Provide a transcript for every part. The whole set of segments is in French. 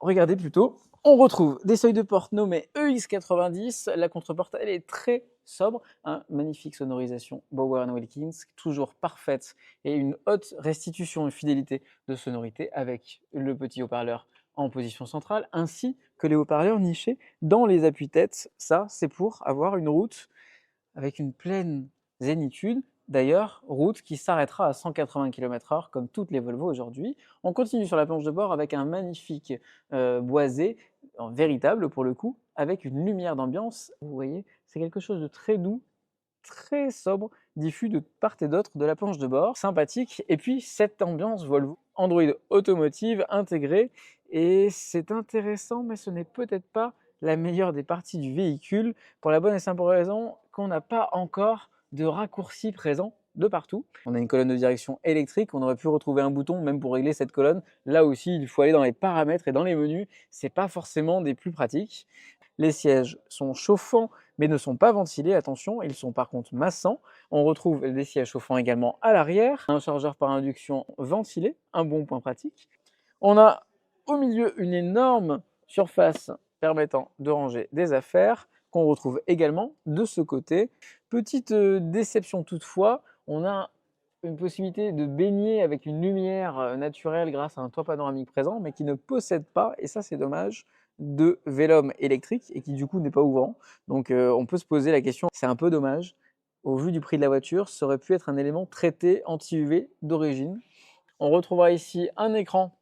regardez plutôt, on retrouve des seuils de porte nommés EX90. La contreporte, elle est très sobre, hein, magnifique sonorisation Bowers & Wilkins, toujours parfaite et une haute restitution et fidélité de sonorité avec le petit haut-parleur en position centrale, ainsi que les haut-parleurs nichés dans les appuis-têtes. Ça, c'est pour avoir une route avec une pleine zénitude. D'ailleurs, route qui s'arrêtera à 180 km/h comme toutes les Volvo aujourd'hui. On continue sur la planche de bord avec un magnifique boisé, véritable pour le coup, avec une lumière d'ambiance. Vous voyez, c'est quelque chose de très doux, très sobre, diffus de part et d'autre de la planche de bord, sympathique. Et puis cette ambiance Volvo Android Automotive intégrée. Et c'est intéressant, mais ce n'est peut-être pas la meilleure des parties du véhicule, pour la bonne et simple raison qu'on n'a pas encore de raccourci présent de partout. On a une colonne de direction électrique, on aurait pu retrouver un bouton même pour régler cette colonne. Là aussi, il faut aller dans les paramètres et dans les menus, c'est pas forcément des plus pratiques. Les sièges sont chauffants mais ne sont pas ventilés, attention, ils sont par contre massants. On retrouve des sièges chauffants également à l'arrière, un chargeur par induction ventilé, un bon point pratique. On a au milieu une énorme surface permettant de ranger des affaires qu'on retrouve également de ce côté. Petite déception toutefois, on a une possibilité de baigner avec une lumière naturelle grâce à un toit panoramique présent, mais qui ne possède pas, et ça c'est dommage, de vélum électrique et qui du coup n'est pas ouvrant. Donc on peut se poser la question, c'est un peu dommage. Au vu du prix de la voiture, ça aurait pu être un élément traité anti-UV d'origine. On retrouvera ici un écran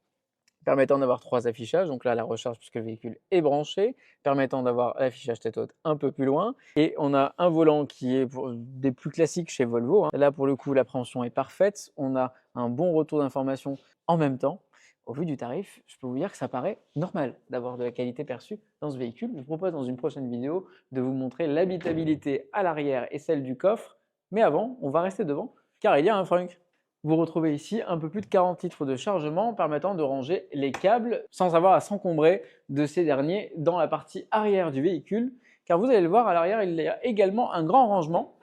permettant d'avoir 3 affichages, donc là la recharge puisque le véhicule est branché, permettant d'avoir l'affichage tête haute un peu plus loin. Et on a un volant qui est des plus classiques chez Volvo, hein. Là pour le coup l'appréhension est parfaite, on a un bon retour d'information en même temps. Au vu du tarif, je peux vous dire que ça paraît normal d'avoir de la qualité perçue dans ce véhicule. Je vous propose dans une prochaine vidéo de vous montrer l'habitabilité à l'arrière et celle du coffre. Mais avant, on va rester devant car il y a un frunk. Vous retrouvez ici un peu plus de 40 litres de chargement permettant de ranger les câbles sans avoir à s'encombrer de ces derniers dans la partie arrière du véhicule. Car vous allez le voir, à l'arrière, il y a également un grand rangement